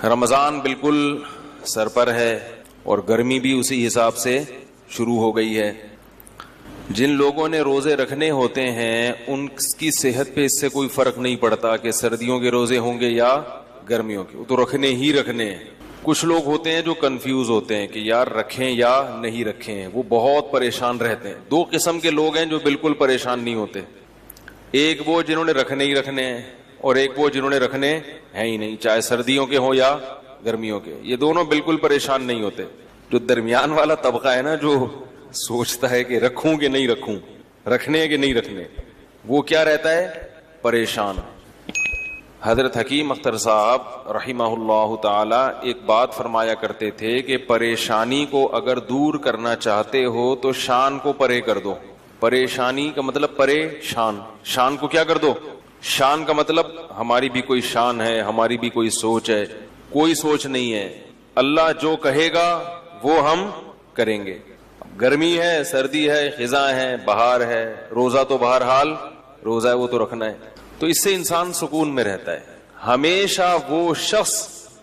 رمضان بالکل سر پر ہے اور گرمی بھی اسی حساب سے شروع ہو گئی ہے. جن لوگوں نے روزے رکھنے ہوتے ہیں ان کی صحت پہ اس سے کوئی فرق نہیں پڑتا کہ سردیوں کے روزے ہوں گے یا گرمیوں کے, وہ تو رکھنے ہی رکھنے ہیں. کچھ لوگ ہوتے ہیں جو کنفیوز ہوتے ہیں کہ یار رکھیں یا نہیں رکھیں, وہ بہت پریشان رہتے ہیں. دو قسم کے لوگ ہیں جو بالکل پریشان نہیں ہوتے, ایک وہ جنہوں نے رکھنے ہی رکھنے ہیں اور ایک وہ جنہوں نے رکھنے ہیں ہی نہیں, چاہے سردیوں کے ہوں یا گرمیوں کے. یہ دونوں بالکل پریشان نہیں ہوتے. جو درمیان والا طبقہ ہے نا, جو سوچتا ہے کہ رکھوں کہ نہیں رکھوں, رکھنے کہ نہیں رکھنے, وہ کیا رہتا ہے, پریشان. حضرت حکیم اختر صاحب رحمہ اللہ تعالی ایک بات فرمایا کرتے تھے کہ پریشانی کو اگر دور کرنا چاہتے ہو تو شان کو پرے کر دو. پریشانی کا مطلب پریشان, شان کو کیا کر دو. شان کا مطلب ہماری بھی کوئی شان ہے, ہماری بھی کوئی سوچ ہے. کوئی سوچ نہیں ہے, اللہ جو کہے گا وہ ہم کریں گے. گرمی ہے, سردی ہے, خزاں ہے, بہار ہے, روزہ تو بہرحال روزہ ہے, وہ تو رکھنا ہے. تو اس سے انسان سکون میں رہتا ہے. ہمیشہ وہ شخص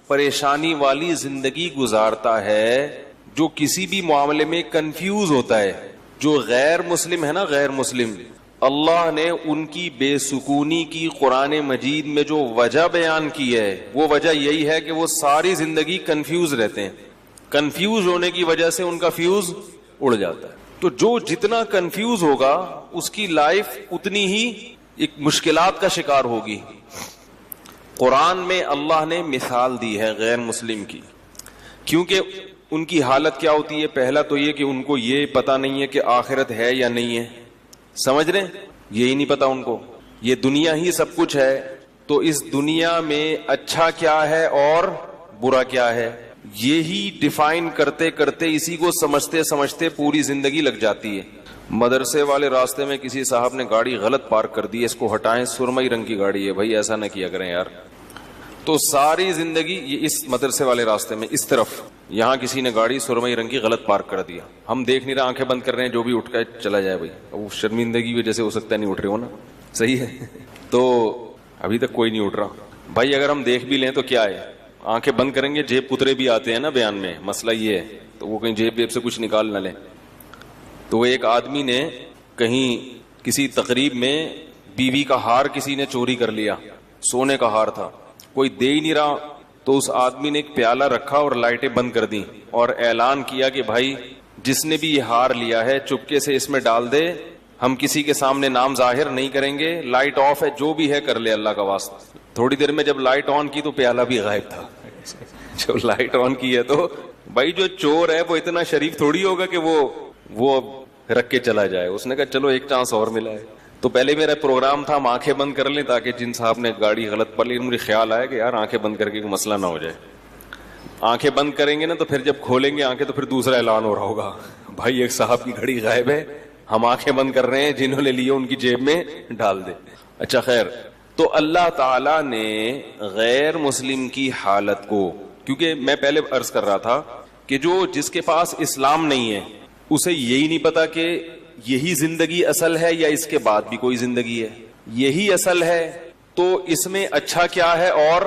پریشانی والی زندگی گزارتا ہے جو کسی بھی معاملے میں کنفیوز ہوتا ہے. جو غیر مسلم ہے نا, غیر مسلم, اللہ نے ان کی بے سکونی کی قرآن مجید میں جو وجہ بیان کی ہے, وہ وجہ یہی ہے کہ وہ ساری زندگی کنفیوز رہتے ہیں. کنفیوز ہونے کی وجہ سے ان کا فیوز اڑ جاتا ہے. تو جو جتنا کنفیوز ہوگا اس کی لائف اتنی ہی ایک مشکلات کا شکار ہوگی. قرآن میں اللہ نے مثال دی ہے غیر مسلم کی, کیونکہ ان کی حالت کیا ہوتی ہے. پہلا تو یہ کہ ان کو یہ پتہ نہیں ہے کہ آخرت ہے یا نہیں ہے, سمجھ رہے, یہی نہیں پتا ان کو. یہ دنیا ہی سب کچھ ہے, تو اس دنیا میں اچھا کیا ہے اور برا کیا ہے, یہی ڈیفائن کرتے کرتے اسی کو سمجھتے سمجھتے پوری زندگی لگ جاتی ہے. مدرسے والے راستے میں کسی صاحب نے گاڑی غلط پارک کر دی, اس کو ہٹائیں, سرمئی رنگ کی گاڑی ہے, بھائی ایسا نہ کیا کریں یار. تو ساری زندگی یہ اس مدرسے والے راستے میں اس طرف یہاں کسی نے گاڑی سرمئی رنگ کی غلط پارک کر دیا, ہم دیکھ نہیں رہے, آنکھیں بند کر رہے ہیں, جو بھی اٹھ کے چلا جائے بھائی. وہ شرمندگی وجہ سے ہو سکتا ہے نہیں اٹھ رہے ہو نا, صحیح ہے. تو ابھی تک کوئی نہیں اٹھ رہا بھائی. اگر ہم دیکھ بھی لیں تو کیا ہے, آنکھیں بند کریں گے, جیب پترے بھی آتے ہیں نا بیان میں, مسئلہ یہ ہے. تو وہ کہیں جیب سے کچھ نکال نہ لیں. تو ایک آدمی نے کہیں کسی تقریب میں بیوی کا ہار کسی نے چوری کر لیا, سونے کا ہار تھا, کوئی دے ہی نہیں رہا. تو اس آدمی نے ایک پیالہ رکھا اور لائٹیں بند کر دیں اور اعلان کیا کہ بھائی جس نے بھی یہ ہار لیا ہے چپکے سے اس میں ڈال دے, ہم کسی کے سامنے نام ظاہر نہیں کریں گے, لائٹ آف ہے, جو بھی ہے کر لے اللہ کا واسطہ. تھوڑی دیر میں جب لائٹ آن کی تو پیالہ بھی غائب تھا. جب لائٹ آن کی ہے تو بھائی جو چور ہے وہ اتنا شریف تھوڑی ہوگا کہ وہ رکھ کے چلا جائے. اس نے کہا چلو ایک چانس اور ملا ہے. تو پہلے میرا پروگرام تھا ہم آنکھیں بند کر لیں تاکہ جن صاحب نے گاڑی غلط پڑ لی, مجھے خیال آیا کہ یار آنکھیں بند کر کے کوئی مسئلہ نہ ہو جائے. آنکھیں بند کریں گے نا تو پھر جب کھولیں گے آنکھیں تو پھر دوسرا اعلان ہو رہا ہوگا, بھائی ایک صاحب کی گھڑی غائب ہے, ہم آنکھیں بند کر رہے ہیں, جنہوں نے لیے ان کی جیب میں ڈال دے. اچھا خیر, تو اللہ تعالی نے غیر مسلم کی حالت کو, کیونکہ میں پہلے عرض کر رہا تھا کہ جس کے پاس اسلام نہیں ہے اسے یہی نہیں پتا کہ یہی زندگی اصل ہے یا اس کے بعد بھی کوئی زندگی ہے. یہی اصل ہے تو اس میں اچھا کیا ہے اور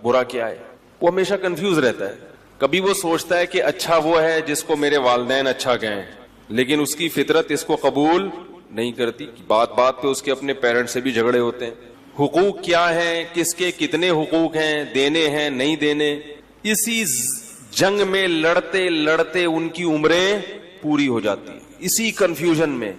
برا کیا ہے, وہ ہمیشہ کنفیوز رہتا ہے. کبھی وہ سوچتا ہے کہ اچھا وہ ہے جس کو میرے والدین اچھا کہیں, لیکن اس کی فطرت اس کو قبول نہیں کرتی. بات بات پہ اس کے اپنے پیرنٹ سے بھی جھگڑے ہوتے ہیں. حقوق کیا ہیں, کس کے کتنے حقوق ہیں, دینے ہیں نہیں دینے, اسی جنگ میں لڑتے لڑتے ان کی عمریں پوری ہو جاتی ہے. اسی کنفیوژن میں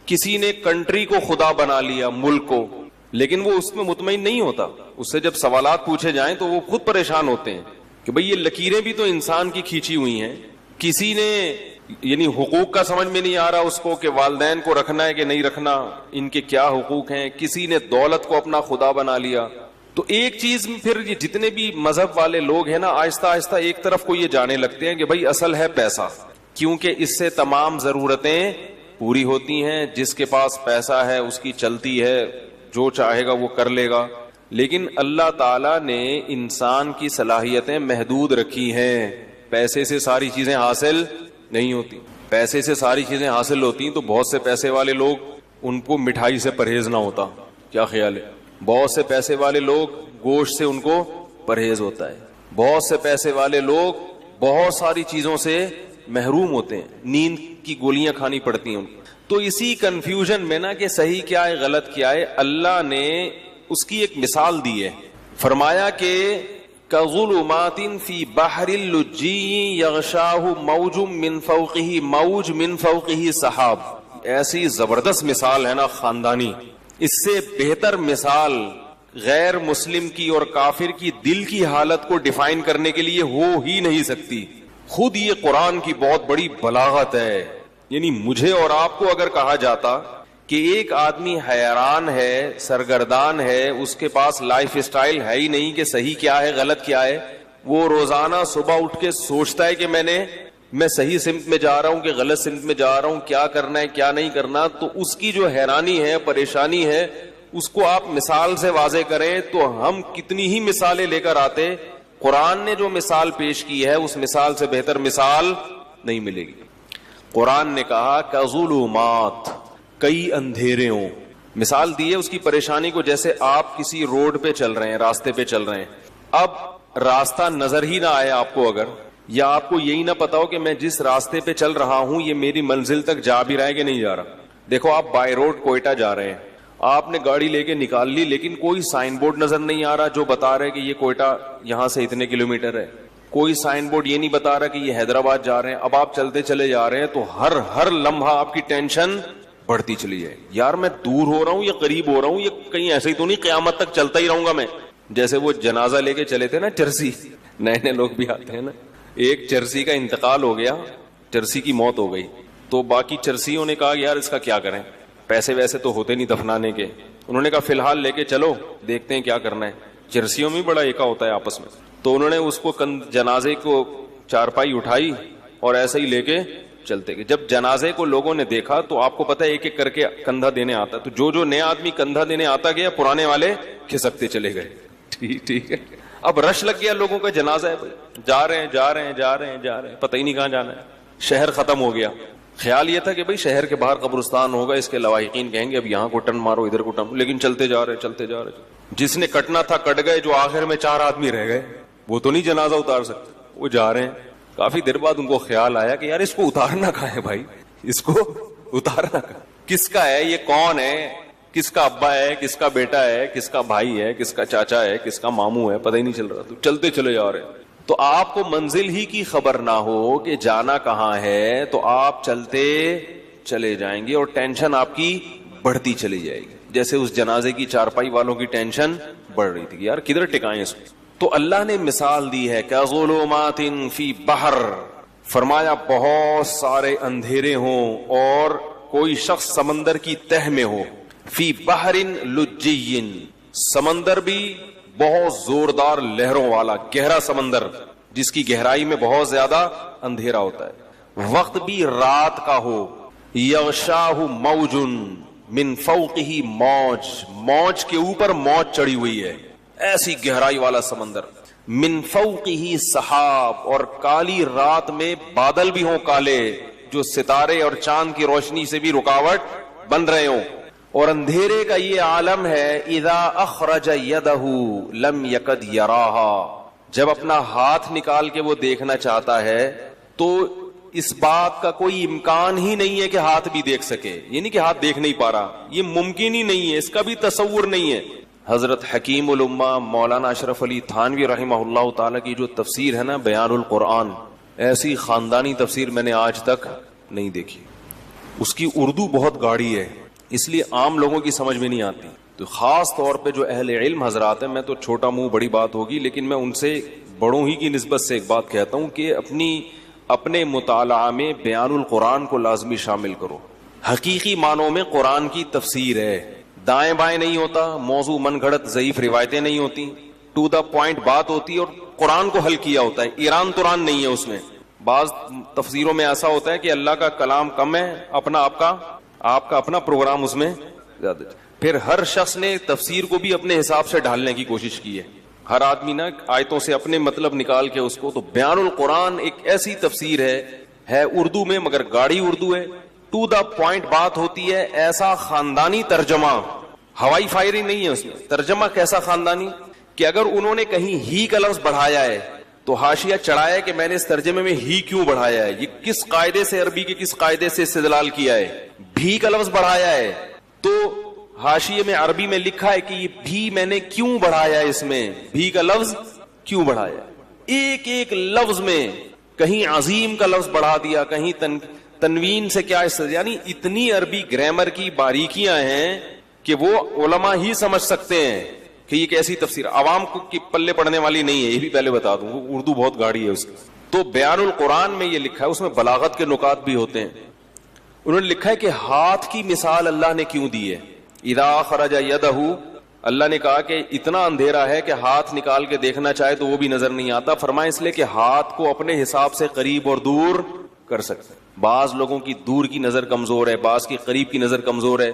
کسی نے کنٹری کو خدا بنا لیا, ملک کو, لیکن وہ اس میں مطمئن نہیں ہوتا. اس سے جب سوالات پوچھے جائیں تو وہ خود پریشان ہوتے ہیں کہ بھئی یہ لکیریں بھی تو انسان کی کھینچی ہوئی ہیں. کسی نے یعنی حقوق کا سمجھ میں نہیں آ رہا اس کو کہ والدین کو رکھنا ہے کہ نہیں رکھنا, ان کے کیا حقوق ہیں. کسی نے دولت کو اپنا خدا بنا لیا. تو ایک چیز پھر یہ جتنے بھی مذہب والے لوگ ہیں نا, آہستہ آہستہ ایک طرف کو یہ جانے لگتے ہیں کہ بھئی اصل ہے پیسہ, کیونکہ اس سے تمام ضرورتیں پوری ہوتی ہیں. جس کے پاس پیسہ ہے اس کی چلتی ہے, جو چاہے گا وہ کر لے گا. لیکن اللہ تعالیٰ نے انسان کی صلاحیتیں محدود رکھی ہیں. پیسے سے ساری چیزیں حاصل نہیں ہوتی. پیسے سے ساری چیزیں حاصل ہوتی تو بہت سے پیسے والے لوگ ان کو مٹھائی سے پرہیز نہ ہوتا. کیا خیال ہے؟ بہت سے پیسے والے لوگ گوشت سے ان کو پرہیز ہوتا ہے. بہت سے پیسے والے لوگ بہت ساری چیزوں سے محروم ہوتے ہیں, نیند کی گولیاں کھانی پڑتی ہیں. تو اسی کنفیوژن میں نا کہ صحیح کیا ہے غلط کیا ہے, اللہ نے اس کی ایک مثال دی ہے. فرمایا کہ کظلمات فی بحر اللجی یغشاہ موج من فوقہ موج من فوقہ سحاب. ایسی زبردست مثال ہے نا خاندانی, اس سے بہتر مثال غیر مسلم کی اور کافر کی دل کی حالت کو ڈیفائن کرنے کے لیے ہو ہی نہیں سکتی. خود یہ قرآن کی بہت بڑی بلاغت ہے. یعنی مجھے اور آپ کو اگر کہا جاتا کہ ایک آدمی حیران ہے, سرگردان ہے, اس کے پاس لائف اسٹائل ہے ہی نہیں کہ صحیح کیا ہے غلط کیا ہے, وہ روزانہ صبح اٹھ کے سوچتا ہے کہ میں صحیح سمت میں جا رہا ہوں کہ غلط سمت میں جا رہا ہوں, کیا کرنا ہے کیا نہیں کرنا, تو اس کی جو حیرانی ہے پریشانی ہے اس کو آپ مثال سے واضح کریں تو ہم کتنی ہی مثالیں لے کر آتے. قرآن نے جو مثال پیش کی ہے اس مثال سے بہتر مثال نہیں ملے گی. قرآن نے کہا کظلمات, کئی اندھیرے ہوں. مثال دی ہے اس کی پریشانی کو, جیسے آپ کسی روڈ پہ چل رہے ہیں, راستے پہ چل رہے ہیں, اب راستہ نظر ہی نہ آئے آپ کو اگر, یا آپ کو یہی نہ پتا ہو کہ میں جس راستے پہ چل رہا ہوں یہ میری منزل تک جا بھی رہا ہے کہ نہیں جا رہا. دیکھو آپ بائی روڈ کوئٹہ جا رہے ہیں, آپ نے گاڑی لے کے نکال لی لیکن کوئی سائن بورڈ نظر نہیں آ رہا جو بتا رہے کہ یہ کوئٹہ یہاں سے اتنے کلومیٹر ہے. کوئی سائن بورڈ یہ نہیں بتا رہا کہ یہ حیدرآباد جا رہے ہیں. اب آپ چلتے چلے جا رہے ہیں تو ہر لمحہ آپ کی ٹینشن بڑھتی چلی جائے, یار میں دور ہو رہا ہوں یا قریب ہو رہا ہوں, یہ کہیں ایسے ہی تو نہیں قیامت تک چلتا ہی رہوں گا میں. جیسے وہ جنازہ لے کے چلے تھے نا چرسی, نئے لوگ بھی آتے ہیں نا, ایک چرسی کا انتقال ہو گیا, چرسی کی موت ہو گئی, تو باقی چرسیوں نے کہا یار اس کا کیا کریں, پیسے ویسے تو ہوتے نہیں دفنانے کے. انہوں نے کہا فی الحال لے کے چلو دیکھتے ہیں کیا کرنا ہے. چرسیوں میں بڑا ایکا ہوتا ہے آپس میں, تو انہوں نے اس کو جنازے کو چارپائی اٹھائی اور ایسے ہی لے کے چلتے گئے. جب جنازے کو لوگوں نے دیکھا تو آپ کو پتا ہے ایک ایک کر کے کندھا دینے آتا ہے, تو جو نیا آدمی کندھا دینے آتا گیا پرانے والے کھسکتے چلے گئے. ٹھیک ہے, اب رش لگ گیا لوگوں کا, جنازہ ہے جا رہے ہیں پتہ ہی نہیں کہاں جانا ہے. شہر ختم ہو گیا. خیال یہ تھا کہ بھئی شہر کے باہر قبرستان ہوگا, اس کے لواحقین کہیں گے اب یہاں کو ٹرن مارو ادھر کو ٹرن, لیکن چلتے جا رہے. جس نے کٹنا تھا کٹ گئے, جو آخر میں 4 آدمی رہ گئے وہ تو نہیں جنازہ اتار سکتے, وہ جا رہے ہیں. کافی دیر بعد ان کو خیال آیا کہ یار اس کو اتارنا کہاں ہے بھائی, اس کو اتارنا کہاں, کس کا ہے یہ, کون ہے, کس کا ابا ہے, کس کا بیٹا ہے, کس کا بھائی ہے, کس کا چاچا ہے, کس کا ماموں ہے, پتہ ہی نہیں چل رہا. تو چلتے چلے جا رہے ہیں. تو آپ کو منزل ہی کی خبر نہ ہو کہ جانا کہاں ہے تو آپ چلتے چلے جائیں گے اور ٹینشن آپ کی بڑھتی چلی جائے گی. جیسے اس جنازے کی چارپائی والوں کی ٹینشن بڑھ رہی تھی کہ یار کدھر ٹکائیں اس کو. تو اللہ نے مثال دی ہے کظلمات فی بحر, فرمایا بہت سارے اندھیرے ہوں اور کوئی شخص سمندر کی تہ میں ہو. فی بحر لجی, سمندر بھی بہت زوردار لہروں والا گہرا سمندر جس کی گہرائی میں بہت زیادہ اندھیرا ہوتا ہے. وقت بھی رات کا ہو. یغشاہ موج من فوقہ موج, موج کے اوپر موج چڑھی ہوئی ہے, ایسی گہرائی والا سمندر. من فوقہ سحاب, اور کالی رات میں بادل بھی ہوں کالے جو ستارے اور چاند کی روشنی سے بھی رکاوٹ بن رہے ہوں. اور اندھیرے کا یہ عالم ہے اذا اخرج یدہ لم یکد یراہا, جب اپنا ہاتھ نکال کے وہ دیکھنا چاہتا ہے تو اس بات کا کوئی امکان ہی نہیں ہے کہ ہاتھ بھی دیکھ سکے, یعنی کہ ہاتھ دیکھ نہیں پا رہا, یہ ممکن ہی نہیں ہے, اس کا بھی تصور نہیں ہے. حضرت حکیم الامہ مولانا اشرف علی تھانوی رحمہ اللہ تعالی کی جو تفسیر ہے نا بیان القرآن, ایسی خاندانی تفسیر میں نے آج تک نہیں دیکھی. اس کی اردو بہت گاڑی ہے, اس لیے عام لوگوں کی سمجھ میں نہیں آتی. تو خاص طور پہ جو اہل علم حضرات ہیں, میں تو چھوٹا منہ بڑی بات ہوگی لیکن میں ان سے بڑوں ہی کی نسبت سے ایک بات کہتا ہوں کہ اپنے مطالعہ میں بیان القرآن کو لازمی شامل کرو. حقیقی معنوں میں قرآن کی تفسیر ہے, دائیں بائیں نہیں ہوتا, موضوع من گھڑت ضعیف روایتیں نہیں ہوتی, ٹو دا پوائنٹ بات ہوتی ہے اور قرآن کو حل کیا ہوتا ہے, ایران تران نہیں ہے اس میں. بعض تفسیروں میں ایسا ہوتا ہے کہ اللہ کا کلام کم ہے, آپ کا اپنا پروگرام اس میں زیادہ. پھر ہر شخص نے تفسیر کو بھی اپنے حساب سے ڈھالنے کی کوشش کی ہے, ہر آدمی نا آیتوں سے اپنے مطلب نکال کے اس کو. تو بیان القرآن ایک ایسی تفسیر ہے اردو میں مگر گاڑی اردو ہے, ٹو دا پوائنٹ بات ہوتی ہے, ایسا خاندانی ترجمہ, ہوائی فائرنگ نہیں ہے اس میں. ترجمہ کیسا خاندانی کہ اگر انہوں نے کہیں ہی کا لفظ بڑھایا ہے تو حاشیہ چڑھایا کہ میں نے اس ترجمے میں ہی کیوں بڑھایا ہے, یہ کس قاعدے سے, عربی کے کس قاعدے سے استدلال کیا ہے, بھی کا لفظ بڑھایا ہے. تو حاشیے میں عربی میں لکھا ہے کہ یہ بھی میں نے کیوں بڑھایا ہے, اس میں بھی کا لفظ کیوں بڑھایا, ایک ایک لفظ میں کہیں عظیم کا لفظ بڑھا دیا, کہیں تنوین سے کیا یعنی اتنی عربی گرامر کی باریکیاں ہیں کہ وہ علماء ہی سمجھ سکتے ہیں کہ یہ کیسی تفسیر, عوام کو کی پلے پڑنے والی نہیں ہے, یہ بھی پہلے بتا دوں, اردو بہت گاڑی ہے اس کی. تو بیان القرآن میں یہ لکھا ہے, اس میں بلاغت کے نکات بھی ہوتے ہیں. انہوں نے لکھا ہے کہ ہاتھ کی مثال اللہ نے کیوں دی ہے, اذا خرج یدہ, اللہ نے کہا کہ اتنا اندھیرا ہے کہ ہاتھ نکال کے دیکھنا چاہے تو وہ بھی نظر نہیں آتا. فرمائے اس لیے کہ ہاتھ کو اپنے حساب سے قریب اور دور کر سکتے. بعض لوگوں کی دور کی نظر کمزور ہے, بعض کی قریب کی نظر کمزور ہے.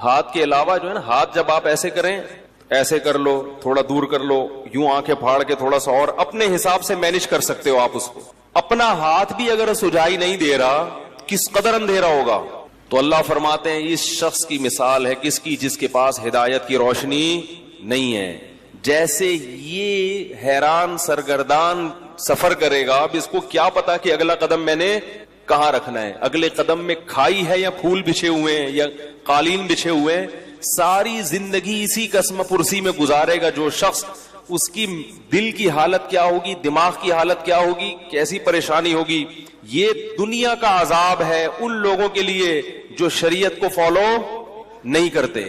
ہاتھ کے علاوہ جو ہے نا, ہاتھ جب آپ ایسے کریں, ایسے کر لو, تھوڑا دور کر لو, یوں آنکھیں پھاڑ کے تھوڑا سا, اور اپنے حساب سے مینج کر سکتے ہو آپ اس کو. اپنا ہاتھ بھی اگر سجائی نہیں دے رہا, کس قدر اندھیرا ہوگا. تو اللہ فرماتے ہیں اس شخص کی مثال ہے کس کی, جس کے پاس ہدایت کی روشنی نہیں ہے. جیسے یہ حیران سرگردان سفر کرے گا, اب اس کو کیا پتا کہ اگلا قدم میں نے کہاں رکھنا ہے, اگلے قدم میں کھائی ہے یا پھول بچھے ہوئے ہیں یا قالین بچھے ہوئے ہیں. ساری زندگی اسی قسم پرسی میں گزارے گا جو شخص, اس کی دل کی حالت کیا ہوگی, دماغ کی حالت کیا ہوگی, کیسی پریشانی ہوگی. یہ دنیا کا عذاب ہے ان لوگوں کے لیے جو شریعت کو فالو نہیں کرتے.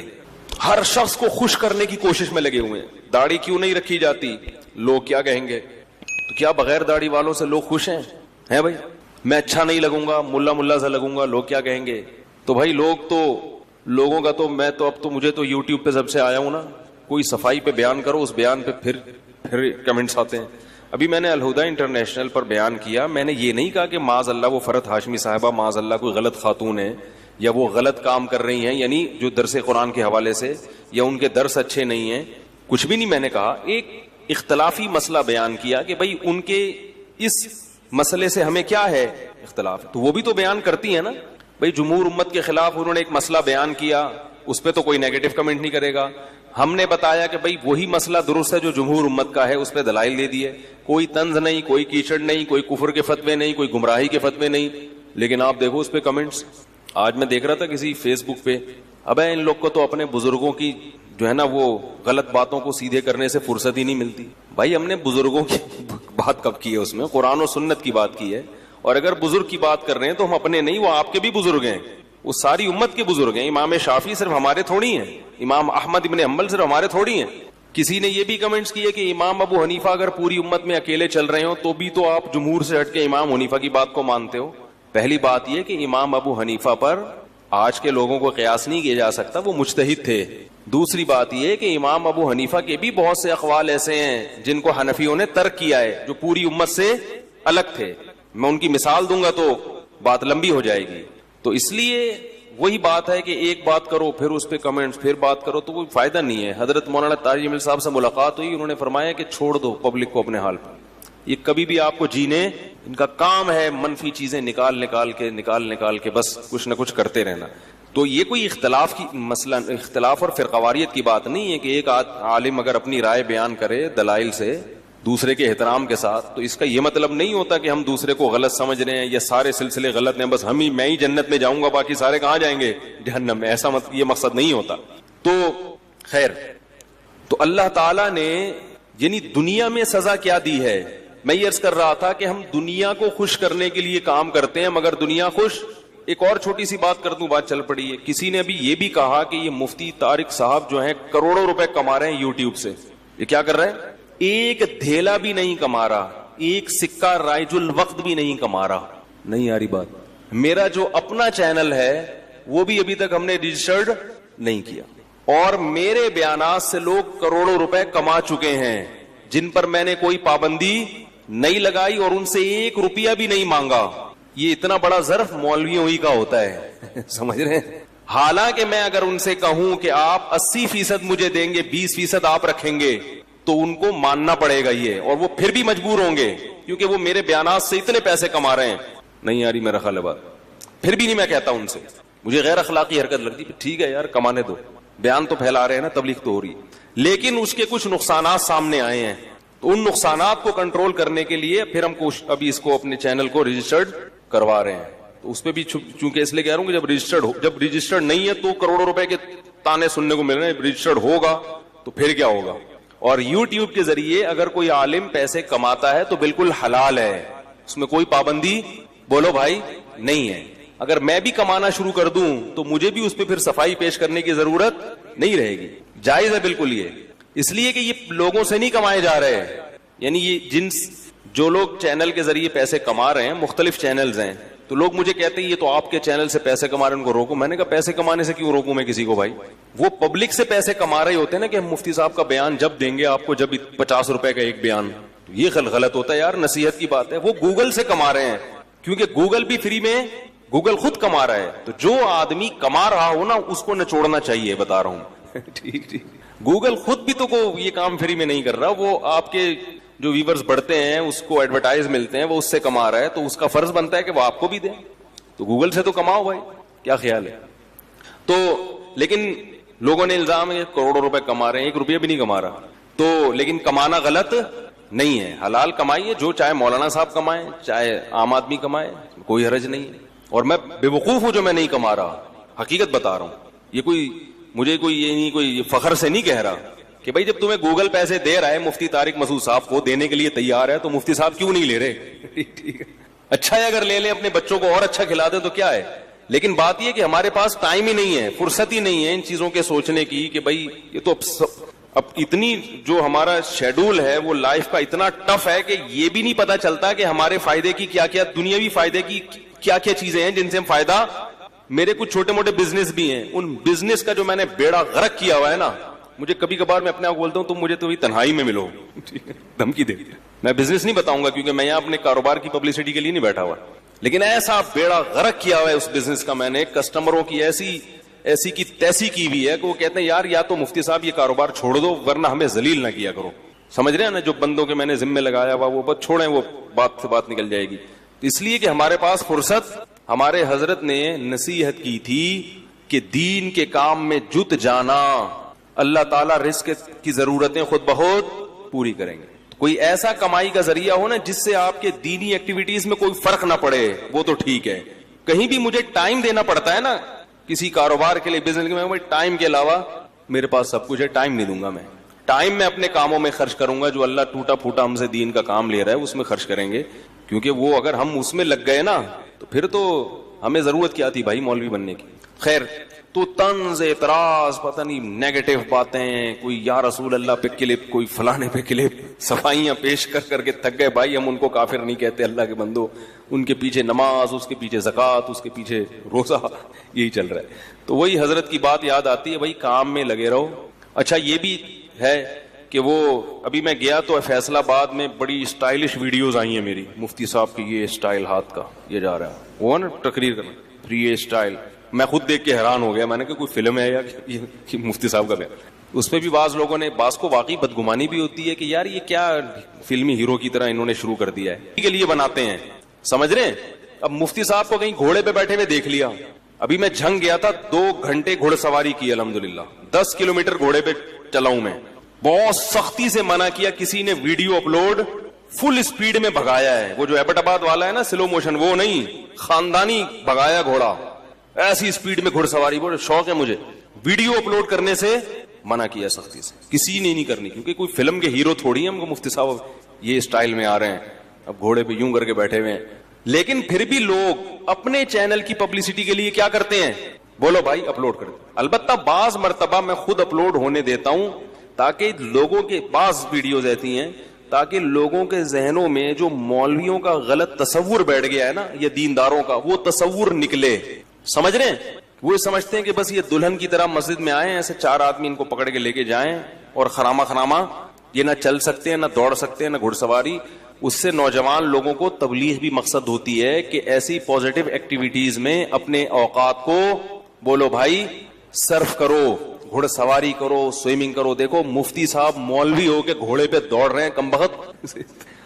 ہر شخص کو خوش کرنے کی کوشش میں لگے ہوئے ہیں. داڑھی کیوں نہیں رکھی جاتی, لوگ کیا کہیں گے. تو کیا بغیر داڑھی والوں سے لوگ خوش ہیں بھائی, میں اچھا نہیں لگوں گا, ملا سا لگوں گا, لوگ کیا کہیں گے. تو بھائی لوگوں کا تو میں تو اب تو مجھے تو یوٹیوب پہ سب سے آیا ہوں نا, کوئی صفائی پہ بیان کرو, اس بیان پہ پھر کمنٹس آتے ہیں. ابھی میں نے الہدیٰ انٹرنیشنل پر بیان کیا, میں نے یہ نہیں کہا کہ معاذ اللہ وہ فرحت ہاشمی صاحبہ معاذ اللہ کوئی غلط خاتون ہے یا وہ غلط کام کر رہی ہیں, یعنی جو درس قرآن کے حوالے سے, یا ان کے درس اچھے نہیں ہیں, کچھ بھی نہیں. میں نے کہا ایک اختلافی مسئلہ بیان کیا کہ بھئی ان کے اس مسئلے سے ہمیں کیا ہے اختلاف, تو وہ بھی تو بیان کرتی ہیں نا. بھئی جمہور امت کے خلاف انہوں نے ایک مسئلہ بیان کیا, اس پہ تو کوئی نیگیٹو کمنٹ نہیں کرے گا. ہم نے بتایا کہ بھئی وہی مسئلہ درست ہے جو جمہور امت کا ہے, اس پہ دلائل دے دیے, کوئی طنز نہیں, کوئی کیچڑ نہیں, کوئی کفر کے فتوے نہیں, کوئی گمراہی کے فتوے نہیں. لیکن آپ دیکھو اس پہ کمنٹس. آج میں دیکھ رہا تھا کسی فیس بک پہ, ابے ان لوگ کو تو اپنے بزرگوں کی جو ہے نا وہ غلط باتوں کو سیدھے کرنے سے فرصت ہی نہیں ملتی. بھائی ہم نے بزرگوں کی بات کب کی ہے, اس میں قرآن و سنت کی بات کی ہے. اور اگر بزرگ کی بات کر رہے ہیں تو ہم اپنے نہیں, وہ آپ کے بھی بزرگ ہیں, وہ ساری امت کے بزرگ ہیں. امام شافعی صرف ہمارے تھوڑی ہیں, امام احمد ابن حنبل صرف ہمارے تھوڑی ہیں. کسی نے یہ بھی کمنٹس کیے کہ امام ابو حنیفہ اگر پوری امت میں اکیلے چل رہے ہوں تو بھی تو آپ جمہور سے ہٹ کے امام حنیفہ کی بات کو مانتے ہو. پہلی بات یہ کہ امام ابو حنیفہ پر آج کے لوگوں کو قیاس نہیں کیا جا سکتا, وہ مجتہد تھے. دوسری بات یہ کہ امام ابو حنیفہ کے بھی بہت سے اقوال ایسے ہیں جن کو حنفیوں نے ترک کیا ہے, جو پوری امت سے الگ تھے. میں ان کی مثال دوں گا تو بات لمبی ہو جائے گی. تو اس لیے وہی بات ہے کہ ایک بات کرو پھر اس پہ کمنٹس, پھر بات کرو, تو کوئی فائدہ نہیں ہے. حضرت مولانا طاہر جمیل صاحب سے ملاقات ہوئی, انہوں نے فرمایا کہ چھوڑ دو پبلک کو اپنے حال پر, یہ کبھی بھی آپ کو جینے, ان کا کام ہے منفی چیزیں نکال کے بس کچھ نہ کچھ کرتے رہنا. تو یہ کوئی اختلاف کی مسئلہ, اختلاف اور فرقواریت کی بات نہیں ہے کہ ایک عالم اگر اپنی رائے بیان کرے دلائل سے دوسرے کے احترام کے ساتھ, تو اس کا یہ مطلب نہیں ہوتا کہ ہم دوسرے کو غلط سمجھ رہے ہیں یا سارے سلسلے غلط ہیں, بس میں ہی جنت میں جاؤں گا باقی سارے کہاں جائیں گے, جہنم میں. ایسا یہ مقصد نہیں ہوتا. تو خیر, تو اللہ تعالیٰ نے یعنی دنیا میں سزا کیا دی ہے. میں یہ عرض کر رہا تھا کہ ہم دنیا کو خوش کرنے کے لیے کام کرتے ہیں مگر دنیا خوش. ایک اور چھوٹی سی بات کر دوں, بات چل پڑی ہے. کسی نے ابھی یہ بھی کہا کہ یہ مفتی طارق صاحب جو ہیں کروڑوں روپے کما رہے ہیں یوٹیوب سے. یہ کیا کر رہے ہیں, ایک دھیلا بھی نہیں کما رہا, ایک سکہ رائج الوقت بھی نہیں کما رہا. نہیں آ رہی بات. میرا جو اپنا چینل ہے وہ بھی ابھی تک ہم نے رجسٹرڈ نہیں کیا, اور میرے بیانات سے لوگ کروڑوں روپے کما چکے ہیں جن پر میں نے کوئی پابندی نہیں لگائی اور ان سے ایک روپیہ بھی نہیں مانگا. یہ اتنا بڑا ظرف مولویوں ہی کا ہوتا ہے, سمجھ رہے ہیں. حالانکہ میں اگر ان سے کہوں کہ آپ 80% مجھے دیں گے, 20% آپ رکھیں گے, تو ان کو ماننا پڑے گا یہ, اور وہ پھر بھی مجبور ہوں گے کیونکہ وہ میرے بیانات سے اتنے پیسے کما رہے ہیں. نہیں آ رہی میرا خیال ہے بات. پھر بھی نہیں میں کہتا ان سے, مجھے غیر اخلاقی حرکت لگتی. ٹھیک ہے یار, کمانے دو, بیان تو پھیلا رہے ہیں نا, تبلیغ تو ہو رہی ہے, لیکن اس کے کچھ نقصانات سامنے آئے ہیں. تو ان نقصانات کو کنٹرول کرنے کے لیے پھر ہم ابھی اس کو اپنے چینل کو رجسٹرڈ کروا رہے ہیں. تو اس پہ بھی چونکہ اس لیے کہہ رہا ہوں کہ جب رجسٹرڈ نہیں ہے تو کروڑوں روپے کے تانے سننے کو مل رہے ہیں. رجسٹرڈ ہوگا تو پھر کیا ہوگا. اور یوٹیوب کے ذریعے اگر کوئی عالم پیسے کماتا ہے تو بالکل حلال ہے, اس میں کوئی پابندی بولو بھائی نہیں ہے. اگر میں بھی کمانا شروع کر دوں تو مجھے بھی اس پہ پھر صفائی پیش کرنے کی ضرورت نہیں رہے گی. جائز ہے بالکل یہ, اس لیے کہ یہ لوگوں سے نہیں کمائے جا رہے ہیں. یعنی یہ جو لوگ چینل کے ذریعے پیسے کما رہے ہیں, مختلف چینلز ہیں, تو لوگ مجھے کہتے ہیں یہ تو آپ کے چینل سے پیسے کما رہے ہیں, ان کو روکو. میں نے کہا پیسے کمانے سے کیوں روکوں میں کسی کو بھائی. وہ پبلک سے پیسے کما رہے ہوتے ہیں نا کہ ہم مفتی صاحب کا بیان جب دیں گے آپ کو, جب 50 روپے کا ایک بیان, تو یہ غلط ہوتا ہے یار, نصیحت کی بات ہے. وہ گوگل سے کما رہے ہیں کیونکہ گوگل بھی فری میں, گوگل خود کما رہا ہے. تو جو آدمی کما رہا ہو نا اس کو نچوڑنا چاہیے, بتا رہا ہوں. ٹھیک. گوگل خود بھی تو یہ کام فری میں نہیں کر رہا, وہ آپ کے جو ویورز بڑھتے ہیں اس کو ایڈورٹائز ملتے ہیں, وہ اس سے کما رہا ہے, تو اس کا فرض بنتا ہے کہ وہ آپ کو بھی دیں. تو گوگل سے تو کماؤ بھائی, کیا خیال ہے. تو لیکن لوگوں نے الزام ہے کروڑوں روپے کما رہے ہیں, 1 روپیہ بھی نہیں کما رہا. تو لیکن کمانا غلط نہیں ہے, حلال کمائیے, جو چاہے مولانا صاحب کمائیں چاہے عام آدمی کمائے, کوئی حرج نہیں ہے. اور میں بے وقوف ہوں جو میں نہیں کما رہا, حقیقت بتا رہا ہوں. یہ مجھے یہ نہیں, کوئی فخر سے نہیں کہہ رہا کہ بھائی جب تمہیں گوگل پیسے دے رہا ہے, مفتی طارق مسعود صاحب کو دینے کے لیے تیار ہے, تو مفتی صاحب کیوں نہیں لے رہے. ٹھیک ہے, اچھا ہے اگر لے لیں, اپنے بچوں کو اور اچھا کھلا دیں تو کیا ہے. لیکن بات یہ کہ ہمارے پاس ٹائم ہی نہیں ہے, فرصت ہی نہیں ہے ان چیزوں کے سوچنے کی کہ بھائی یہ تو اب اتنی جو ہمارا شیڈول ہے وہ لائف کا اتنا ٹف ہے کہ یہ بھی نہیں پتا چلتا کہ ہمارے فائدے کی کیا کیا, دنیاوی فائدے کی کیا کیا چیزیں ہیں جن سے ہم فائدہ. میرے کچھ چھوٹے موٹے بزنس بھی ہیں, ان بزنس کا جو میں نے بیڑا غرق کیا ہوا ہے نا, مجھے کبھی کبھار میں اپنے آپ بولتا ہوں تم مجھے تو تنہائی میں ملو, دھمکی دے. میں بزنس نہیں بتاؤں گا کیونکہ میں یہاں اپنے کاروبار کی پبلسٹی کے لیے نہیں بیٹھا ہوا, لیکن ایسا بیڑا غرق کیا ہوا ہے اس بزنس کا میں نے, کسٹمروں کی ایسی کی تیسی کی ہوئی ہے کہ وہ کہتے ہیں یار یا تو مفتی صاحب یہ کاروبار چھوڑ دو ورنہ ہمیں ذلیل نہ کیا کرو. سمجھ رہے ہیں نا, جو بندوں کے میں نے ذمہ لگایا ہوا وہ بس چھوڑیں, وہ بات سے بات نکل جائے گی. اس لیے کہ ہمارے پاس فرصت, ہمارے حضرت نے نصیحت کی تھی کہ دین کے کام میں جت جانا, اللہ تعالیٰ رزق کی ضرورتیں خود بخود پوری کریں گے. کوئی ایسا کمائی کا ذریعہ ہو نا جس سے آپ کے دینی ایکٹیویٹیز میں کوئی فرق نہ پڑے, وہ تو ٹھیک ہے. کہیں بھی مجھے ٹائم دینا پڑتا ہے نا کسی کاروبار کے لیے, بزنس کے لیے, ٹائم کے علاوہ میرے پاس سب کچھ ہے, ٹائم نہیں دوں گا میں. ٹائم میں اپنے کاموں میں خرچ کروں گا, جو اللہ ٹوٹا پھوٹا ہم سے دین کا کام لے رہا ہے اس میں خرچ کریں گے, کیونکہ وہ اگر ہم اس میں لگ گئے نا تو پھر تو ہمیں ضرورت کیا تھی بھائی مولوی بننے کی. خیر, تو طنز اعتراض پتہ نہیں نیگیٹو باتیں, کوئی یا رسول اللہ پہ کلپ, کوئی فلانے پہ کلپ, صفائیاں پیش کر کے تھک گئے بھائی. ہم ان کو کافر نہیں کہتے, اللہ کے بندو, ان کے پیچھے نماز, اس کے پیچھے زکوٰۃ, اس کے پیچھے روزہ, یہی چل رہا ہے. تو وہی حضرت کی بات یاد آتی ہے, بھائی کام میں لگے رہو. اچھا یہ بھی ہے کہ وہ ابھی میں گیا تو فیصل آباد میں بڑی اسٹائلش ویڈیوز آئی ہیں میری, مفتی صاحب کی یہ اسٹائل ہاتھ کا یہ جا رہا ہے, وہ نا تقریر کرنا, یہ اسٹائل. میں خود دیکھ کے حیران ہو گیا, میں نے کہا کوئی فلم ہے یا مفتی صاحب کا بیان. اس پہ بھی بعض لوگوں نے, بعض کو واقعی بدگمانی بھی ہوتی ہے کہ یار یہ کیا فلمی ہیرو کی طرح انہوں نے شروع کر دیا ہے, کے لیے بناتے ہیں, سمجھ رہے ہیں. اب مفتی صاحب کو کہیں گھوڑے پہ بیٹھے ہوئے دیکھ لیا, ابھی میں جھنگ گیا تھا 2 گھنٹے گھوڑ سواری کی الحمدللہ, 10 کلومیٹر گھوڑے پہ چلاؤں میں, بہت سختی سے منع کیا. کسی نے ویڈیو اپلوڈ فل اسپیڈ میں بھگایا ہے, وہ جو ایبٹ آباد والا ہے نا سلو موشن, وہ نہیں, خاندانی بھگایا گھوڑا, ایسی اسپیڈ میں گھڑ سواری. وہ شوق ہے مجھے, ویڈیو اپلوڈ کرنے سے منع کیا سختی سے, کسی نے نہیں کرنی, کیونکہ کوئی فلم کے ہیرو تھوڑی ہم کو مفتی صاحب یہ اسٹائل میں آ رہے ہیں, اب گھوڑے پہ یوں کر کے بیٹھے ہوئے ہیں. لیکن پھر بھی لوگ اپنے چینل کی پبلسٹی کے لیے کیا کرتے ہیں, بولو بھائی اپلوڈ کرتے. البتہ بعض مرتبہ میں خود اپلوڈ ہونے دیتا ہوں تاکہ لوگوں کے, بعض ویڈیوز ایسی ہیں تاکہ لوگوں کے ذہنوں میں جو مولویوں کا غلط تصور بیٹھ گیا ہے نا, یا دینداروں کا, وہ تصور نکلے. سمجھ رہے ہیں, وہ سمجھتے ہیں کہ بس یہ دلہن کی طرح مسجد میں آئے, ایسے 4 آدمی ان کو پکڑ کے لے کے جائیں, اور خراما یہ نہ چل سکتے ہیں, نہ دوڑ سکتے ہیں, نہ گھڑ سواری. اس سے نوجوان لوگوں کو تبلیغ بھی مقصد ہوتی ہے کہ ایسی پازیٹیو ایکٹیویٹیز میں اپنے اوقات کو, بولو بھائی, صرف کرو, گھڑ سواری کرو, سوئمنگ کرو. دیکھو مفتی صاحب مولوی ہو کے گھوڑے پہ دوڑ رہے ہیں, کمبخت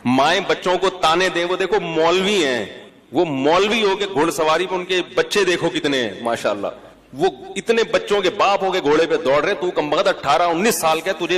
مائیں بچوں کو تانے دیں, وہ دیکھو مولوی ہیں, وہ مولوی ہو کے گھوڑ سواری پہ, ان کے بچے دیکھو کتنے ہیں ماشاءاللہ, وہ اتنے بچوں کے باپ ہو کے گھوڑے پہ دوڑ رہے, تو کمبخت 18-19 سال کا, تجھے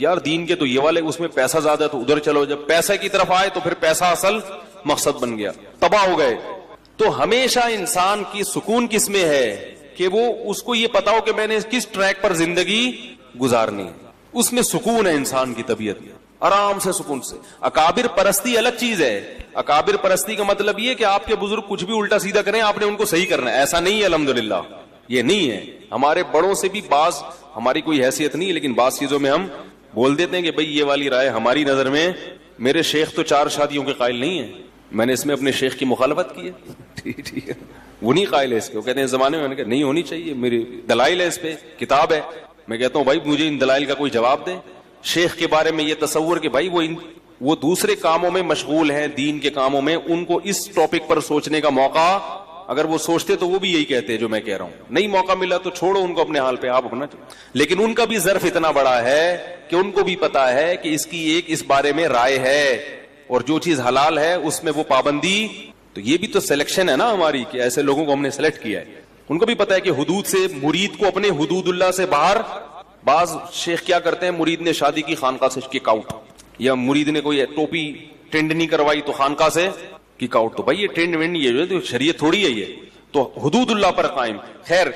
یار دین کے تو یہ والے اس میں پیسہ زیادہ تو ادھر چلو, جب پیسے کی طرف آئے تو پھر پیسہ اصل مقصد بن گیا, تباہ ہو گئے. تو ہمیشہ انسان کی سکون کس میں ہے کہ وہ اس کو یہ پتا ہو کہ میں نے کس ٹریک پر زندگی گزارنی ہے, اس میں سکون ہے انسان کی طبیعت میں, آرام سے سکون سے. اکابر پرستی الگ چیز ہے. اکابر پرستی کا مطلب یہ کہ آپ کے بزرگ کچھ بھی الٹا سیدھا کریں آپ نے ان کو صحیح کرنا ہے, ایسا نہیں ہے الحمدللہ, یہ نہیں ہے. ہمارے بڑوں سے بھی بعض, ہماری کوئی حیثیت نہیں ہے لیکن بعض چیزوں میں ہم بول دیتے ہیں کہ بھئی یہ والی رائے ہماری نظر میں, میرے شیخ تو 4 شادیوں کے قائل نہیں ہے, میں نے اس میں اپنے شیخ کی مخالفت کی ہے. ٹھیک ہے, وہ نہیں قائل ہے اس کے, وہ کہتے ہیں اس زمانے میں, میں نے کہا نہیں ہونی چاہیے, میری دلائل ہے اس پہ, کتاب ہے. میں کہتا ہوں بھائی مجھے ان دلائل کا کوئی جواب دیں. شیخ کے بارے میں یہ تصور کہ بھائی وہ دوسرے کاموں میں مشغول ہیں, دین کے کاموں میں, ان کو اس ٹاپک پر سوچنے کا موقع, اگر وہ سوچتے تو وہ بھی یہی کہتے جو میں کہہ رہا ہوں. نہیں موقع ملا تو چھوڑو ان کو اپنے حال پہ, آپ اپنا. لیکن ان کا بھی ظرف اتنا بڑا ہے کہ ان کو بھی پتا ہے کہ اس کی ایک اس بارے میں رائے ہے, اور جو چیز حلال ہے اس میں وہ پابندی. تو یہ بھی تو سلیکشن ہے نا ہماری کہ ایسے لوگوں کو ہم نے سلیکٹ کیا ہے. ان کو بھی پتا ہے کہ حدود سے, مرید کو اپنے حدود اللہ سے باہر. بعض شیخ کیا کرتے ہیں, مرید نے شادی کی خانقاہ سے کک آؤٹ, یا مرید نے کوئی ٹوپی ٹرینڈ نہیں کروائی تو خانقاہ سے کک آؤٹ. تو بھائی یہ ٹرینڈ وینڈ یہ جو ہے شریعت تھوڑی ہے, یہ تو حدود اللہ پر قائم. خیر,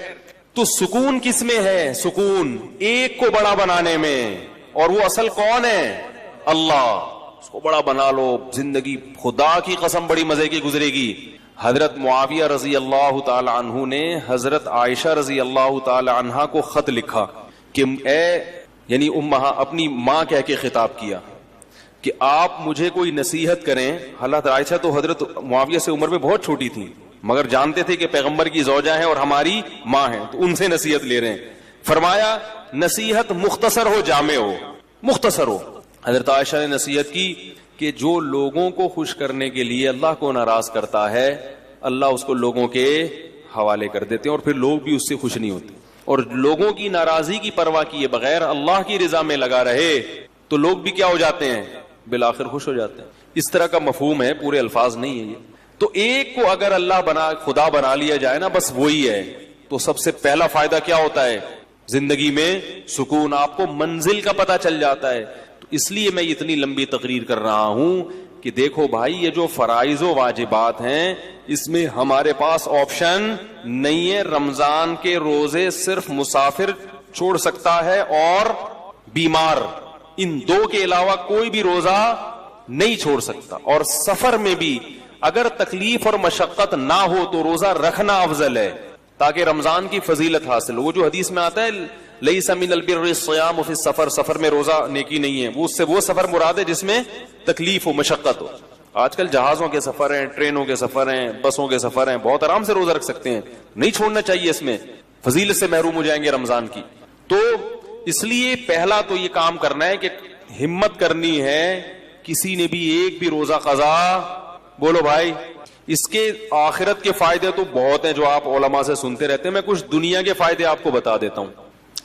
تو سکون کس میں ہے؟ سکون ایک کو بڑا بنانے میں, اور وہ اصل کون ہے؟ اللہ. اس کو بڑا بنا لو, زندگی خدا کی قسم بڑی مزے کی گزرے گی. حضرت معاویہ رضی اللہ تعالی عنہ نے حضرت عائشہ رضی اللہ تعالی عنہا کو خط لکھا کہ اے, یعنی اپنی ماں کہہ کے خطاب کیا کہ آپ مجھے کوئی نصیحت کریں. حالات عائشہ تو حضرت معاویہ سے عمر میں بہت چھوٹی تھی, مگر جانتے تھے کہ پیغمبر کی زوجہ ہیں اور ہماری ماں ہیں, تو ان سے نصیحت لے رہے ہیں. فرمایا نصیحت مختصر ہو, جامع ہو, مختصر ہو. حضرت عائشہ نے نصیحت کی کہ جو لوگوں کو خوش کرنے کے لیے اللہ کو ناراض کرتا ہے, اللہ اس کو لوگوں کے حوالے کر دیتے ہیں, اور پھر لوگ بھی اس سے خوش نہیں ہوتے. اور لوگوں کی ناراضی کی پرواہ کیے بغیر اللہ کی رضا میں لگا رہے تو لوگ بھی کیا ہو جاتے ہیں, بالآخر خوش ہو جاتے ہیں. اس طرح کا مفہوم ہے, پورے الفاظ نہیں ہے یہ. تو ایک کو اگر اللہ خدا بنا لیا جائے نا, بس وہی ہے, تو سب سے پہلا فائدہ کیا ہوتا ہے زندگی میں؟ سکون. آپ کو منزل کا پتہ چل جاتا ہے. تو اس لیے میں اتنی لمبی تقریر کر رہا ہوں کہ دیکھو بھائی, یہ جو فرائض و واجبات ہیں اس میں ہمارے پاس آپشن نہیں ہے. رمضان کے روزے صرف مسافر چھوڑ سکتا ہے اور بیمار, ان 2 کے علاوہ کوئی بھی روزہ نہیں چھوڑ سکتا. اور سفر میں بھی اگر تکلیف اور مشقت نہ ہو تو روزہ رکھنا افضل ہے تاکہ رمضان کی فضیلت حاصل ہو. وہ جو حدیث میں آتا ہے لیس من البر الصیام فی السفر, سفر میں روزہ نیکی نہیں ہے, وہ اس سے وہ سفر مراد ہے جس میں تکلیف ہو, مشقت ہو. آج کل جہازوں کے سفر ہیں, ٹرینوں کے سفر ہیں, بسوں کے سفر ہیں, بہت آرام سے روزہ رکھ سکتے ہیں, نہیں چھوڑنا چاہیے, اس میں فضیلت سے محروم ہو جائیں گے رمضان کی. تو اس لیے پہلا تو یہ کام کرنا ہے کہ ہمت کرنی ہے, کسی نے بھی ایک بھی روزہ قضا, بولو بھائی. اس کے آخرت کے فائدے تو بہت ہیں جو آپ علماء سے سنتے رہتے ہیں, میں کچھ دنیا کے فائدے آپ کو بتا دیتا ہوں.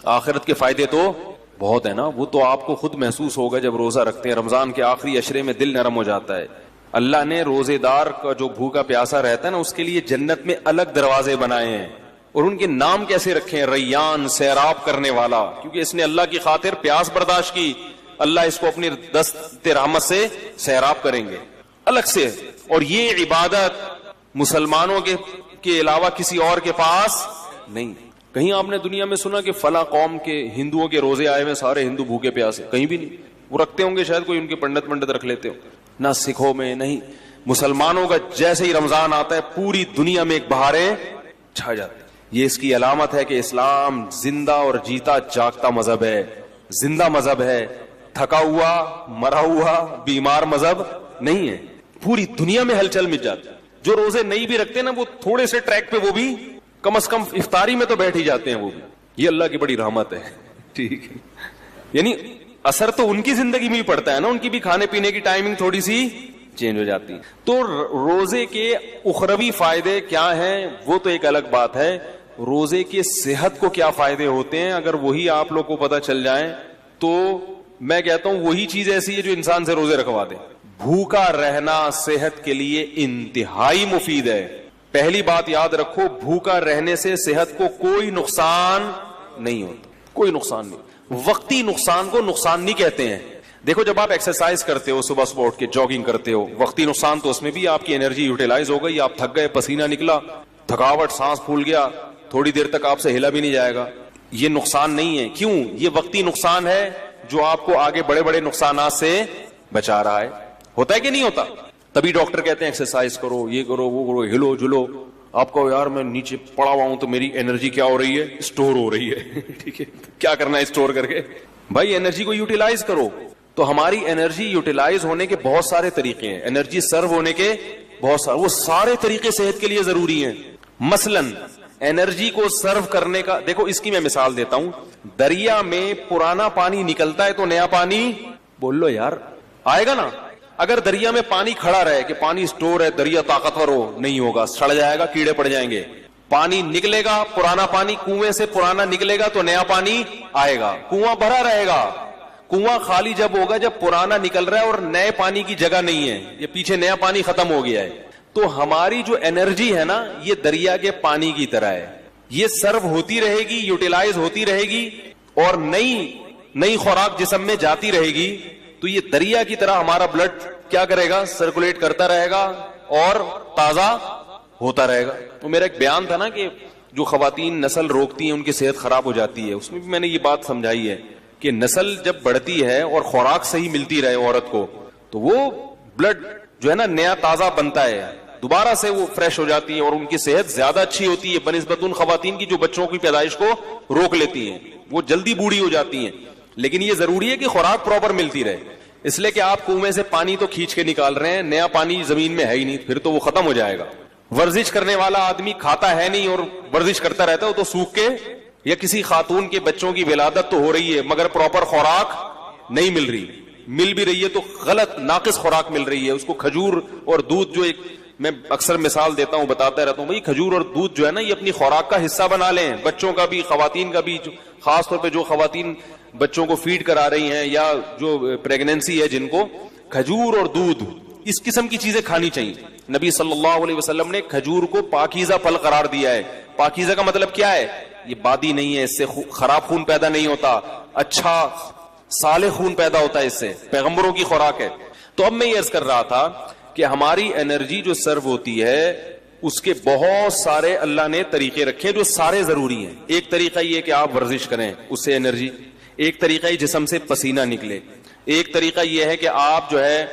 آخرت کے فائدے تو بہت ہیں نا, وہ تو آپ کو خود محسوس ہوگا جب روزہ رکھتے ہیں. رمضان کے آخری عشرے میں دل نرم ہو جاتا ہے. اللہ نے روزے دار کا جو بھوکا پیاسا رہتا ہے نا, اس کے لیے جنت میں الگ دروازے بنائے ہیں, اور ان کے نام کیسے رکھے ہیں؟ ریان, سیراب کرنے والا, کیونکہ اس نے اللہ کی خاطر پیاس برداشت کی. اللہ اس کو اپنی دست رحمت سے سیراب کریں گے الگ سے. اور یہ عبادت مسلمانوں کے علاوہ کسی اور کے پاس نہیں. کہیں آپ نے دنیا میں سنا کہ فلاں قوم کے ہندوؤں کے روزے آئے ہوئے سارے ہندو بھوکے پیاسے؟ کہیں بھی نہیں. وہ رکھتے ہوں گے شاید, کوئی ان کے پنڈت رکھ لیتے ہو, نہ سکھوں میں نہیں. مسلمانوں کا جیسے ہی رمضان آتا ہے پوری دنیا میں ایک بہاریں چھا جاتی. یہ اس کی علامت ہے کہ اسلام زندہ اور جیتا جاگتا مذہب ہے, زندہ مذہب ہے, تھکا ہوا مرا ہوا بیمار مذہب نہیں ہے. پوری دنیا میں ہلچل مچ جاتی. جو روزے نہیں بھی رکھتے نا, وہ تھوڑے سے ٹریک پہ وہ بھی کم از کم افطاری میں تو بیٹھ ہی جاتے ہیں. وہ بھی یہ اللہ کی بڑی رحمت ہے. ٹھیک ہے, یعنی اثر تو ان کی زندگی میں ہی پڑتا ہے نا, ان کی بھی کھانے پینے کی ٹائمنگ تھوڑی سی چینج ہو جاتی. تو روزے کے اخروی فائدے کیا ہیں وہ تو ایک الگ بات ہے. روزے کے صحت کو کیا فائدے ہوتے ہیں اگر وہی آپ لوگ کو پتہ چل جائیں تو میں کہتا ہوں وہی چیز ایسی ہے جو انسان سے روزے رکھوا دے. بھوکا رہنا صحت کے لیے انتہائی مفید ہے. پہلی بات یاد رکھو, بھوکا رہنے سے صحت کو کوئی نقصان نہیں ہوتا, کوئی نقصان نہیں. وقتی نقصان کو نقصان نہیں کہتے ہیں. دیکھو جب آپ ایکسرسائز کرتے ہو, صبح صبح اٹھ کے جاگنگ کرتے ہو, وقتی نقصان تو اس میں بھی آپ کی انرجی یوٹیلائز ہو گئی, آپ تھک گئے, پسینہ نکلا, تھکاوٹ, سانس پھول گیا, تھوڑی دیر تک آپ سے ہلا بھی نہیں جائے گا. یہ نقصان نہیں ہے. کیوں؟ یہ وقتی نقصان ہے جو آپ کو آگے بڑے بڑے نقصانات سے بچا رہا ہے. ہوتا ہے کہ نہیں ہوتا؟ تبھی ڈاکٹر کہتے ہیں ایکسرسائز کرو, یہ کرو, وہ کرو, ہلو جلو. آپ کو یار میں نیچے پڑا ہوا ہوں تو میری انرجی کیا ہو رہی ہے؟ اسٹور ہو رہی ہے. ٹھیک ہے, کیا کرنا ہے اسٹور کر کے؟ بھائی انرجی کو یوٹیلائز کرو. تو ہماری انرجی یوٹیلائز ہونے کے بہت سارے طریقے ہیں, انرجی سرو ہونے کے بہت سارے, وہ سارے طریقے صحت کے لیے ضروری ہیں. مثلاً انرجی کو سرو کرنے کا, دیکھو اس کی میں مثال دیتا ہوں. دریا میں پرانا پانی نکلتا ہے تو نیا پانی, بول لو یار, آئے گا نا. اگر دریا میں پانی کھڑا رہے کہ پانی اسٹور ہے, دریا طاقتور ہو, نہیں ہوگا, سڑ جائے گا, کیڑے پڑ جائیں گے. پانی نکلے گا, پرانا پانی کنویں سے پرانا نکلے گا تو نیا پانی آئے گا. کنواں بھرا رہے گا. کنواں خالی جب ہوگا جب پرانا نکل رہا ہے اور نئے پانی کی جگہ نہیں ہے, یہ پیچھے نیا پانی ختم ہو گیا ہے. تو ہماری جو انرجی ہے نا, یہ دریا کے پانی کی طرح ہے. یہ سرو ہوتی رہے گی, یوٹیلائز ہوتی رہے گی, اور نئی خوراک جسم میں جاتی رہے گی. تو یہ دریا کی طرح ہمارا بلڈ کیا کرے گا؟ سرکولیٹ کرتا رہے گا اور تازہ ہوتا رہے گا. تو میرا ایک بیان تھا نا کہ جو خواتین نسل روکتی ہیں ان کی صحت خراب ہو جاتی ہے, اس میں بھی میں نے یہ بات سمجھائی ہے کہ نسل جب بڑھتی ہے اور خوراک صحیح ملتی رہے عورت کو, تو وہ بلڈ جو ہے نا نیا تازہ بنتا ہے, دوبارہ سے وہ فریش ہو جاتی ہے اور ان کی صحت زیادہ اچھی ہوتی ہے بنسبت ان خواتین کی جو بچوں کی پیدائش کو روک لیتی ہیں. وہ جلدی بوڑھی ہو جاتی ہیں. لیکن یہ ضروری ہے کہ خوراک پراپر ملتی رہے, اس لیے کہ آپ کنویں سے پانی تو کھینچ کے نکال رہے ہیں, نیا پانی زمین میں ہے ہی نہیں, پھر تو وہ ختم ہو جائے گا. ورزش کرنے والا آدمی کھاتا ہے نہیں اور ورزش کرتا رہتا ہے, وہ تو سوکھ کے, یا کسی خاتون کے بچوں کی ولادت تو ہو رہی ہے مگر پراپر خوراک نہیں مل رہی, مل بھی رہی ہے تو غلط ناقص خوراک مل رہی ہے. اس کو کھجور اور دودھ, جو ایک میں اکثر مثال دیتا ہوں, بتاتا رہتا ہوں, بھائی کھجور اور دودھ جو ہے نا یہ اپنی خوراک کا حصہ بنا لیں, بچوں کا بھی, خواتین کا بھی. خاص طور پہ جو خواتین بچوں کو فیڈ کرا رہی ہیں یا جو پریگنینسی ہے جن کو, کھجور اور دودھ اس قسم کی چیزیں کھانی چاہیے. نبی صلی اللہ علیہ وسلم نے کھجور کو پاکیزہ پھل قرار دیا ہے. پاکیزہ کا مطلب کیا ہے؟ یہ بادی نہیں ہے, اس سے خراب خون پیدا نہیں ہوتا, اچھا صالح خون پیدا ہوتا ہے, اس سے پیغمبروں کی خوراک ہے. تو اب میں یہ عرض کر رہا تھا کہ ہماری انرجی جو سرو ہوتی ہے اس کے بہت سارے اللہ نے طریقے رکھے جو سارے ضروری ہیں. ایک طریقہ یہ کہ آپ ورزش کریں, اس سے انرجی. ایک طریقہ یہ جسم سے پسینہ نکلے. ایک طریقہ یہ ہے کہ آپ جو ہے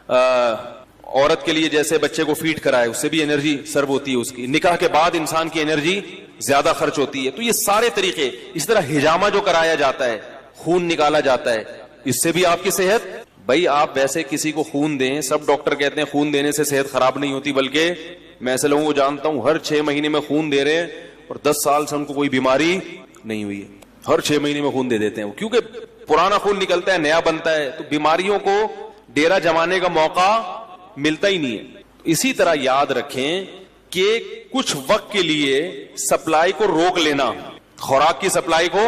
عورت کے لیے جیسے بچے کو فیڈ کرائے, اس سے بھی انرجی سرو ہوتی ہے. اس کی نکاح کے بعد انسان کی انرجی زیادہ خرچ ہوتی ہے. تو یہ سارے طریقے. اس طرح ہجامہ جو کرایا جاتا ہے, خون نکالا جاتا ہے, اس سے بھی آپ کی صحت. بھائی آپ ویسے کسی کو خون دیں, سب ڈاکٹر کہتے ہیں خون دینے سے صحت خراب نہیں ہوتی, بلکہ میں ایسے لوگوں کو جانتا ہوں ہر 6 مہینے میں خون دے رہے ہیں اور 10 سال سے ان کو کوئی بیماری نہیں ہوئی ہے. ہر 6 مہینے میں خون دے دیتے ہیں, کیونکہ پرانا خون نکلتا ہے, نیا بنتا ہے, تو بیماریوں کو ڈیرا جمانے کا موقع ملتا ہی نہیں ہے. اسی طرح یاد رکھیں کہ کچھ وقت کے لیے سپلائی کو روک لینا, خوراک کی سپلائی کو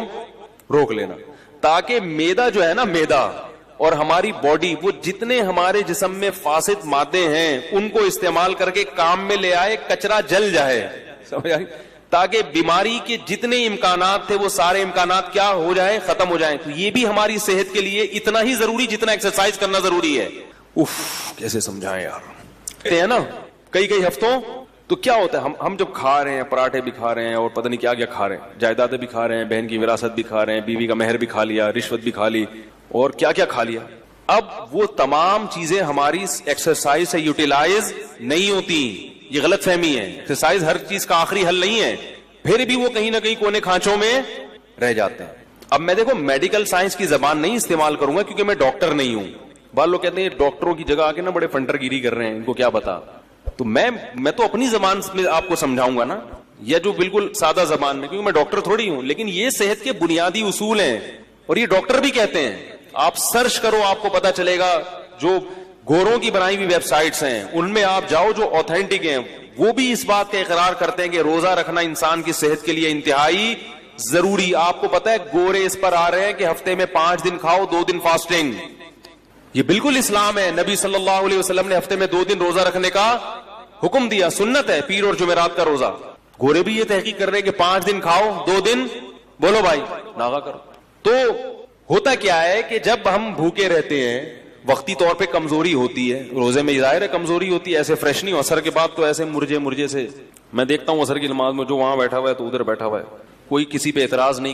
روک لینا, تاکہ میدا جو ہے نا, میدا اور ہماری باڈی, وہ جتنے ہمارے جسم میں فاسد مادے ہیں ان کو استعمال کر کے کام میں لے آئے, کچرا جل جائے, سمجھ آئی, تاکہ بیماری کے جتنے امکانات تھے وہ سارے امکانات کیا ہو جائیں, ختم ہو جائیں. تو یہ بھی ہماری صحت کے لیے اتنا ہی ضروری جتنا ایکسرسائز کرنا ضروری ہے. کیسے سمجھائیں یار, ہے نا کئی ہفتوں. تو کیا ہوتا ہے, ہم جب کھا رہے ہیں, پراٹھے بھی کھا رہے ہیں اور پتہ نہیں کیا کیا کھا رہے ہیں, جائیدادیں بھی کھا رہے ہیں, بہن کی وراثت بھی کھا رہے ہیں, بیوی کا مہر بھی کھا لیا, رشوت بھی کھا لی, اور کیا کیا کھا لیا. اب وہ تمام چیزیں ہماری ایکسرسائز سے یوٹیلائز نہیں ہوتی. یہ غلط فہمی ہے. ایکسرسائز ہر چیز کا آخری حل نہیں ہے, پھر بھی وہ کہیں نہ کہیں کونے کھانچوں میں رہ جاتے ہیں. اب میں دیکھو میڈیکل سائنس کی زبان نہیں استعمال کروں گا کیونکہ میں ڈاکٹر نہیں ہوں. بعض لوگ کہتے ہیں ڈاکٹروں کی جگہ آ کے نا بڑے فنٹر گیری کر رہے ہیں, ان کو کیا پتا. تو میں تو اپنی زبان میں آپ کو سمجھاؤں گا نا, یا جو بالکل سادہ زبان میں, کیونکہ میں ڈاکٹر تھوڑی ہوں. لیکن یہ صحت کے بنیادی اصول ہیں اور یہ ڈاکٹر بھی کہتے ہیں. آپ سرچ کرو, آپ کو پتا چلے گا. جو گوروں کی بنائی ہوئی ویب سائٹس ہیں ان میں آپ جاؤ جو اوتھینٹک ہیں, وہ بھی اس بات کا اقرار کرتے ہیں کہ روزہ رکھنا انسان کی صحت کے لیے انتہائی ضروری. آپ کو پتا ہے گورے اس پر آ رہے ہیں کہ ہفتے میں 5 دن کھاؤ, 2 دن فاسٹنگ. یہ بالکل اسلام ہے. نبی صلی اللہ علیہ وسلم نے ہفتے میں 2 دن روزہ رکھنے کا حکم دیا, سنت ہے, پیر اور جمعرات کا روزہ. گورے بھی یہ تحقیق کر رہے ہیں کہ 5 دن کھاؤ, 2 دن بولو بھائی ناغا کرو. تو ہوتا کیا ہے کہ جب ہم بھوکے رہتے ہیں وقتی طور پہ کمزوری ہوتی ہے, روزے میں ظاہر ہے کمزوری ہوتی ہے, ایسے فریش نہیں ہو, اثر کے بعد تو ایسے مرجے سے میں دیکھتا ہوں اثر کی نماز میں جو وہاں بیٹھا ہوا ہے تو ادھر بیٹھا ہوا ہے, کوئی کسی پہ اعتراض نہیں کرتا.